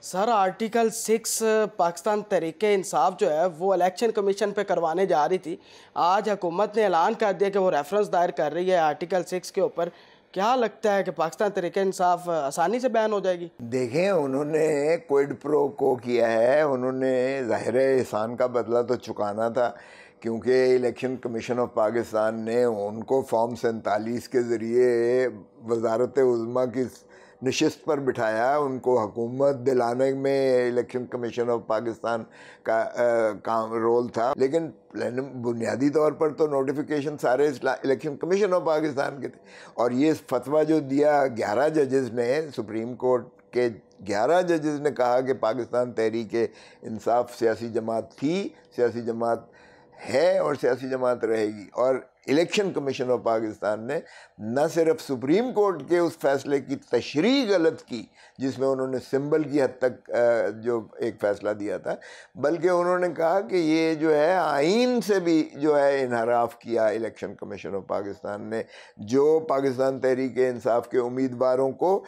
سر article 6 Pakistan Tehreek Insaf جو ہے وہ الیکشن کمیشن پہ کروانے جا رہی تھی. آج حکومت نے اعلان کر دیا کہ وہ ریفرنس دائر کر رہی ہے آرٹیکل 6 کے اوپر. کیا لگتا ہے کہ پاکستان تحریک انصاف آسانی سے بین ہو جائے گی؟ دیکھیں انہوں نے کوئڈ پرو کو کیا ہے، انہوں نے ظاہر احسان کا بدلہ تو چکانا تھا، کیونکہ الیکشن کمیشن آف پاکستان نے ان کو فارم 47 کے ذریعے وزارت عظمیٰ کی نشست پر بٹھایا. ان کو حکومت دلانے میں الیکشن کمیشن آف پاکستان کا کام رول تھا، لیکن بنیادی طور پر تو نوٹیفیکیشن سارے الیکشن کمیشن آف پاکستان کے تھے. اور یہ فتویٰ جو دیا 11 ججز نے، سپریم کورٹ کے 11 ججز نے کہا کہ پاکستان تحریک انصاف سیاسی جماعت تھی، سیاسی جماعت ہے اور سیاسی جماعت رہے گی. اور الیکشن کمیشن آف پاکستان نے نہ صرف سپریم کورٹ کے اس فیصلے کی تشریح غلط کی جس میں انہوں نے سمبل کی حد تک جو ایک فیصلہ دیا تھا، بلکہ انہوں نے کہا کہ یہ جو ہے آئین سے بھی جو ہے انحراف کیا الیکشن کمیشن آف پاکستان نے، جو پاکستان تحریک انصاف کے امیدواروں کو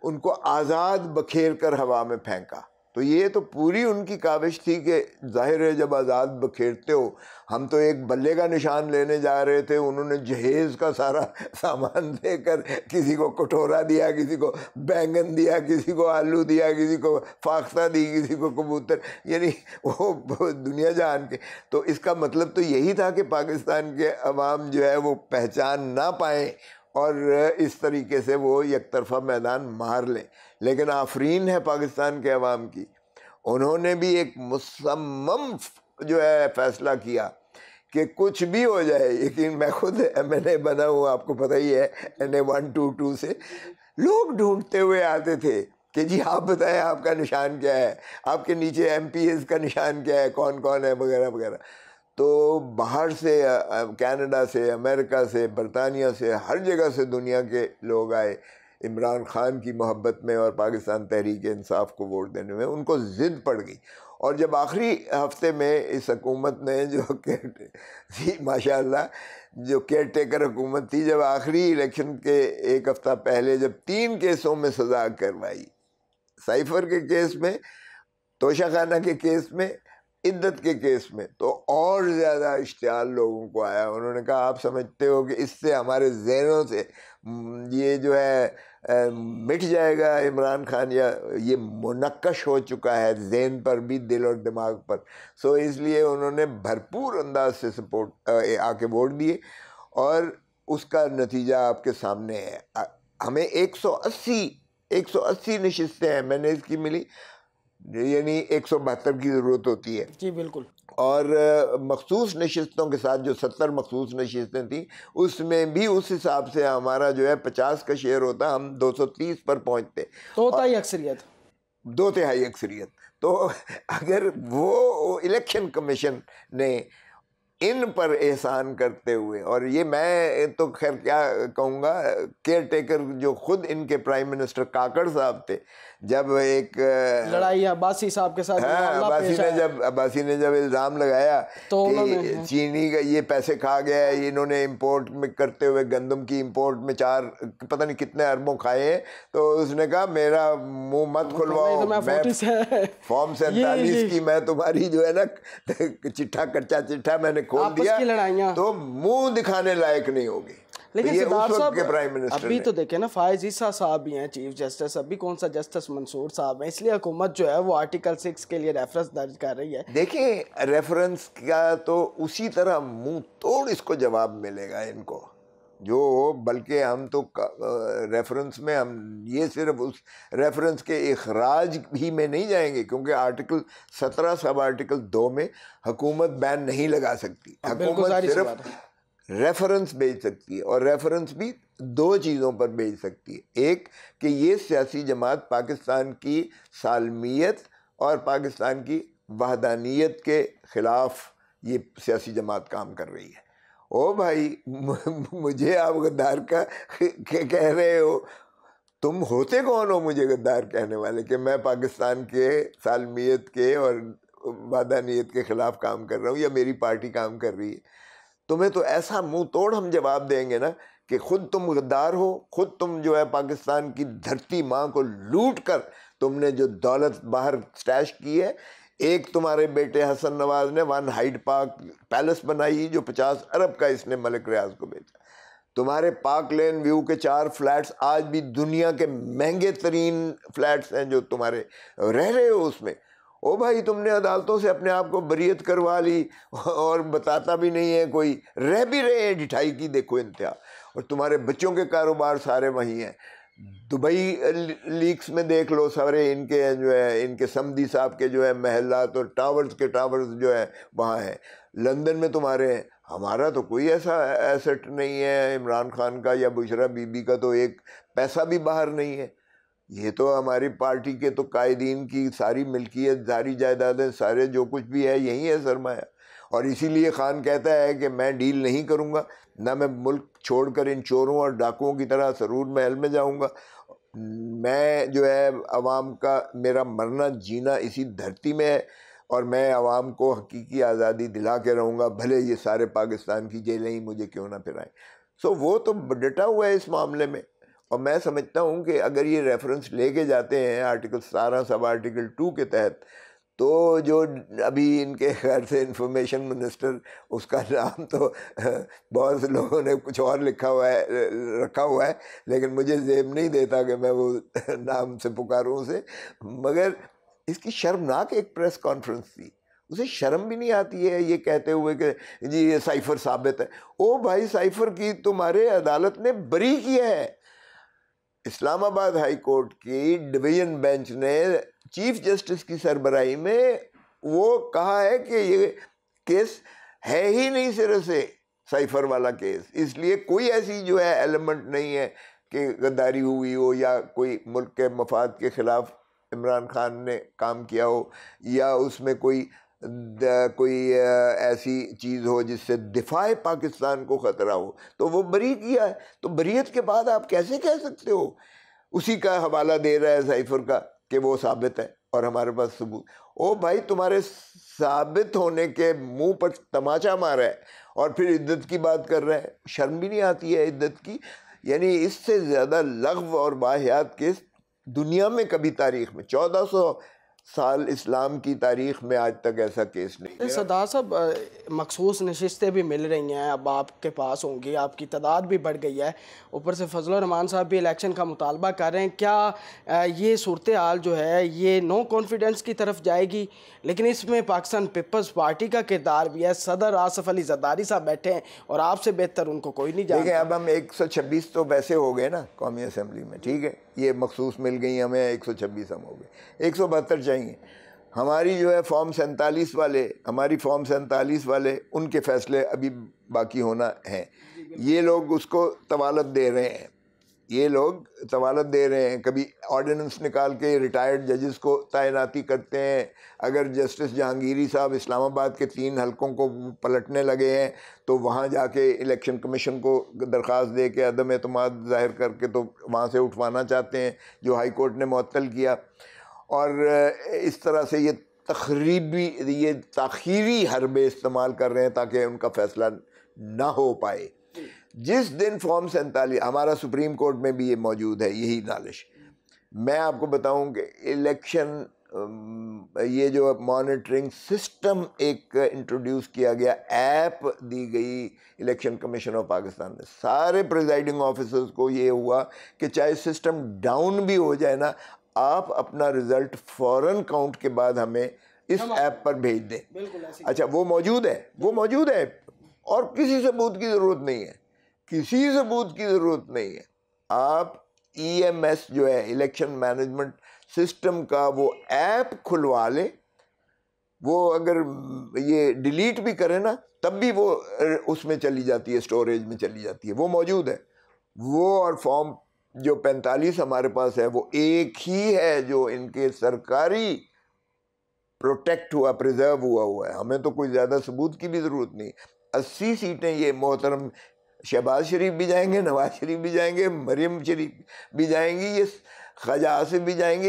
ان کو آزاد بکھیر کر ہوا میں پھینکا. تو یہ تو پوری ان کی کاوش تھی کہ ظاہر ہے جب آزاد بکھیرتے ہو، ہم تو ایک بلے کا نشان لینے جا رہے تھے، انہوں نے جہیز کا سارا سامان دے کر کسی کو کٹورا دیا، کسی کو بینگن دیا، کسی کو آلو دیا، کسی کو فاختہ دی، کسی کو کبوتر، یعنی وہ دنیا جہان کے. تو اس کا مطلب تو یہی تھا کہ پاکستان کے عوام جو ہے وہ پہچان نہ پائیں اور اس طریقے سے وہ یک طرفہ میدان مار لیں. لیکن آفرین ہے پاکستان کے عوام کی، انہوں نے بھی ایک مصمم جو ہے فیصلہ کیا کہ کچھ بھی ہو جائے. یقین میں خود MNA بنا ہوں، آپ کو پتہ ہی ہے، NA 122 سے لوگ ڈھونڈتے ہوئے آتے تھے کہ جی آپ بتائیں آپ کا نشان کیا ہے، آپ کے نیچے MPs کا نشان کیا ہے، کون کون ہے، وغیرہ وغیرہ. تو باہر سے، کینیڈا سے، امریکہ سے، برطانیہ سے، ہر جگہ سے دنیا کے لوگ آئے عمران خان کی محبت میں اور پاکستان تحریک انصاف کو ووٹ دینے میں. ان کو ضد پڑ گئی. اور جب آخری ہفتے میں اس حکومت نے جو ماشاء اللہ جو کیئر ٹیکر حکومت تھی، جب آخری الیکشن کے ایک ہفتہ پہلے جب 3 کیسوں میں سزا کروائی، سائفر کے کیس میں، توشہ خانہ کے کیس میں، عدت کے کیس میں، تو اور زیادہ اشتعال لوگوں کو آیا. انہوں نے کہا آپ سمجھتے ہو کہ اس سے ہمارے ذہنوں سے یہ جو ہے مٹ جائے گا عمران خان، یا یہ منقش ہو چکا ہے ذہن پر بھی، دل اور دماغ پر. سو اس لیے انہوں نے بھرپور انداز سے سپورٹ آ کے ووٹ دیے، اور اس کا نتیجہ آپ کے سامنے ہے. ہمیں 180 نشستیں ہیں، میں نے اس کی ملی، یعنی 172 کی ضرورت ہوتی ہے. جی بالکل. اور مخصوص نشستوں کے ساتھ جو 70 مخصوص نشستیں تھیں، اس میں بھی اس حساب سے ہمارا جو ہے 50 کا شیئر ہوتا، ہم 230 پر پہنچتے. دو تہائی اکثریت. تو اگر وہ الیکشن کمیشن نے ان پر احسان کرتے ہوئے، اور یہ میں تو خیر کیا کہوں گا، کیئر ٹیکر جو خود ان کے پرائم منسٹر کاکڑ صاحب تھے، جب ایک لڑائی عباسی صاحب کے ساتھ، عباسی نے جب الزام لگایا کہ چینی کا یہ پیسے کھا گیا ہے، انہوں نے امپورٹ میں کرتے ہوئے گندم کی امپورٹ میں 4 پتہ نہیں کتنے اربوں کھائے ہیں، تو اس نے کہا میرا منہ مت کھلواؤ، میں فارم 47 کی میں تمہاری جو ہے نا چٹھا کچا چٹھا میں نے کھول دیا تو منہ دکھانے لائق نہیں ہوگی. لیکن سردار صاحب ابھی تو دیکھیں نا، فائز عیسیٰ صاحب بھی ہیں چیف جسٹس، ابھی کون سا جسٹس منصور صاحب ہیں، اس لیے حکومت جو ہے وہ آرٹیکل 6 کے لیے ریفرنس درج کر رہی ہے. دیکھیں ریفرنس کا تو اسی طرح منہ توڑ اس کو جواب ملے گا ان کو، جو بلکہ ہم تو ریفرنس میں ہم یہ صرف اس ریفرنس کے اخراج بھی میں نہیں جائیں گے، کیونکہ آرٹیکل 17 سب آرٹیکل 2 میں حکومت بین نہیں لگا سکتی. حکومت صرف ریفرنس بھیج سکتی ہے، اور ریفرنس بھی 2 چیزوں پر بھیج سکتی ہے. ایک کہ یہ سیاسی جماعت پاکستان کی سالمیت اور پاکستان کی وحدانیت کے خلاف یہ سیاسی جماعت کام کر رہی ہے. او بھائی مجھے آپ غدار کا کہہ رہے ہو، تم ہوتے کون ہو مجھے غدار کہنے والے، کہ میں پاکستان کے سالمیت کے اور وحدانیت کے خلاف کام کر رہا ہوں یا میری پارٹی کام کر رہی ہے. تمہیں تو ایسا منہ توڑ ہم جواب دیں گے نا کہ خود تم غدار ہو، خود تم جو ہے پاکستان کی دھرتی ماں کو لوٹ کر تم نے جو دولت باہر سٹیش کی ہے، ایک تمہارے بیٹے حسن نواز نے 1 ہائیڈ پارک پیلس بنائی جو 50 ارب کا اس نے ملک ریاض کو بیچا. تمہارے پارک لین ویو کے 4 فلیٹس آج بھی دنیا کے مہنگے ترین فلیٹس ہیں جو تمہارے رہ رہے ہو اس میں. او بھائی تم نے عدالتوں سے اپنے آپ کو بریت کروا لی اور بتاتا بھی نہیں ہے کوئی، رہ بھی رہے ہیں ڈٹھائی کی دیکھو انتہا. اور تمہارے بچوں کے کاروبار سارے وہیں ہیں. دبئی لیکس میں دیکھ لو سارے ان کے جو ہے، ان کے سمدی صاحب کے جو ہے محلات اور ٹاورز کے ٹاورز جو ہے وہاں ہیں. لندن میں تمہارے ہیں. ہمارا تو کوئی ایسا ایسٹ نہیں ہے عمران خان کا یا بشرا بی بی کا، تو ایک پیسہ بھی باہر نہیں ہے. یہ تو ہماری پارٹی کے تو قائدین کی ساری ملکیت، ساری جائیدادیں، سارے جو کچھ بھی ہے یہی ہے سرمایہ. اور اسی لیے خان کہتا ہے کہ میں ڈیل نہیں کروں گا، نہ میں ملک چھوڑ کر ان چوروں اور ڈاکوؤں کی طرح سرور محل میں جاؤں گا. میں جو ہے عوام کا، میرا مرنا جینا اسی دھرتی میں ہے، اور میں عوام کو حقیقی آزادی دلا کے رہوں گا، بھلے یہ سارے پاکستان کی جیلیں ہی مجھے کیوں نہ پھرائیں. سو وہ تو ڈٹا ہوا ہے اس معاملے میں. اور میں سمجھتا ہوں کہ اگر یہ ریفرنس لے کے جاتے ہیں آرٹیکل 17 سب آرٹیکل 2 کے تحت، تو جو ابھی ان کے خیر سے انفارمیشن منسٹر، اس کا نام تو بہت سے لوگوں نے کچھ اور رکھا ہوا ہے، لیکن مجھے زیب نہیں دیتا کہ میں وہ نام سے پکاروں اسے. مگر اس کی شرمناک ایک پریس کانفرنس تھی، اسے شرم بھی نہیں آتی ہے یہ کہتے ہوئے کہ جی یہ سائفر ثابت ہے. او بھائی سائفر کی تمہارے عدالت نے بری کیا ہے. اسلام آباد ہائی کورٹ کی ڈویژن بینچ نے چیف جسٹس کی سربراہی میں وہ کہا ہے کہ یہ کیس ہے ہی نہیں سرے سے سائفر والا کیس، اس لیے کوئی ایسی جو ہے ایلیمنٹ نہیں ہے کہ غداری ہوئی ہو یا کوئی ملک کے مفاد کے خلاف عمران خان نے کام کیا ہو، یا اس میں کوئی ایسی چیز ہو جس سے دفاع پاکستان کو خطرہ ہو. تو وہ بری کیا ہے. تو بریت کے بعد آپ کیسے کہہ سکتے ہو؟ اسی کا حوالہ دے رہا ہے سائفر کا کہ وہ ثابت ہے اور ہمارے پاس ثبوت. او بھائی تمہارے ثابت ہونے کے منہ پر تماچا مارا ہے اور پھر عدت کی بات کر رہا ہے. شرم بھی نہیں آتی ہے عدت کی؟ یعنی اس سے زیادہ لغو اور واہیات کیس دنیا میں کبھی تاریخ میں 1400 سال اسلام کی تاریخ میں آج تک ایسا کیس نہیں. سردار صاحب مخصوص نشستیں بھی مل رہی ہیں، اب آپ کے پاس ہوں گی، آپ کی تعداد بھی بڑھ گئی ہے، اوپر سے فضل الرحمان صاحب بھی الیکشن کا مطالبہ کر رہے ہیں. کیا یہ صورتحال جو ہے یہ نو کانفیڈنس کی طرف جائے گی؟ لیکن اس میں پاکستان پیپلز پارٹی کا کردار بھی ہے. صدر آصف علی زرداری صاحب بیٹھے ہیں اور آپ سے بہتر ان کو کوئی نہیں جانتا. دیکھیں اب ہم 126 تو ویسے ہو گئے نا قومی اسمبلی میں، ٹھیک ہے، یہ مخصوص مل گئی ہمیں 126 ہم ہو گئے، 172 چاہیے. ہماری جو ہے فارم 47 والے، ہماری فارم 47 والے ان کے فیصلے ابھی باقی ہونا ہیں. یہ لوگ اس کو طوالت دے رہے ہیں، یہ لوگ طوالت دے رہے ہیں. کبھی آرڈیننس نکال کے ریٹائرڈ ججز کو تعیناتی کرتے ہیں. اگر جسٹس جہانگیری صاحب اسلام آباد کے 3 حلقوں کو پلٹنے لگے ہیں تو وہاں جا کے الیکشن کمیشن کو درخواست دے کے عدم اعتماد ظاہر کر کے تو وہاں سے اٹھوانا چاہتے ہیں جو ہائی کورٹ نے معطل کیا. اور اس طرح سے یہ تاخیری حربے استعمال کر رہے ہیں تاکہ ان کا فیصلہ نہ ہو پائے. جس دن فارم 47 ہمارا سپریم کورٹ میں بھی یہ موجود ہے یہی نالش. میں آپ کو بتاؤں کہ الیکشن یہ جو مانیٹرنگ سسٹم ایک انٹروڈیوس کیا گیا، ایپ دی گئی الیکشن کمیشن آف پاکستان نے، سارے پریزائڈنگ آفیسرز کو یہ ہوا کہ چاہے سسٹم ڈاؤن بھی ہو جائے نا، آپ اپنا رزلٹ فوراً کاؤنٹ کے بعد ہمیں اس ایپ پر بھیج دیں. اچھا وہ موجود ہے اور کسی ثبوت کی ضرورت نہیں ہے، کسی ثبوت کی ضرورت نہیں ہے. آپ ای ایم ایس جو ہے الیکشن مینجمنٹ سسٹم کا وہ ایپ کھلوا لیں، وہ اگر یہ ڈیلیٹ بھی کرے نا تب بھی وہ اس میں چلی جاتی ہے، اسٹوریج میں چلی جاتی ہے، وہ موجود ہے. وہ اور فارم جو 45 ہمارے پاس ہے وہ ایک ہی ہے جو ان کے سرکاری پروٹیکٹ ہوا، پریزرو ہوا ہے. ہمیں تو کوئی زیادہ ثبوت کی بھی ضرورت نہیں. 80 سیٹیں یہ محترم شہباز شریف بھی جائیں گے، نواز شریف بھی جائیں گے، مریم شریف بھی جائیں گی، یہ خواجہ آصف بھی جائیں گے.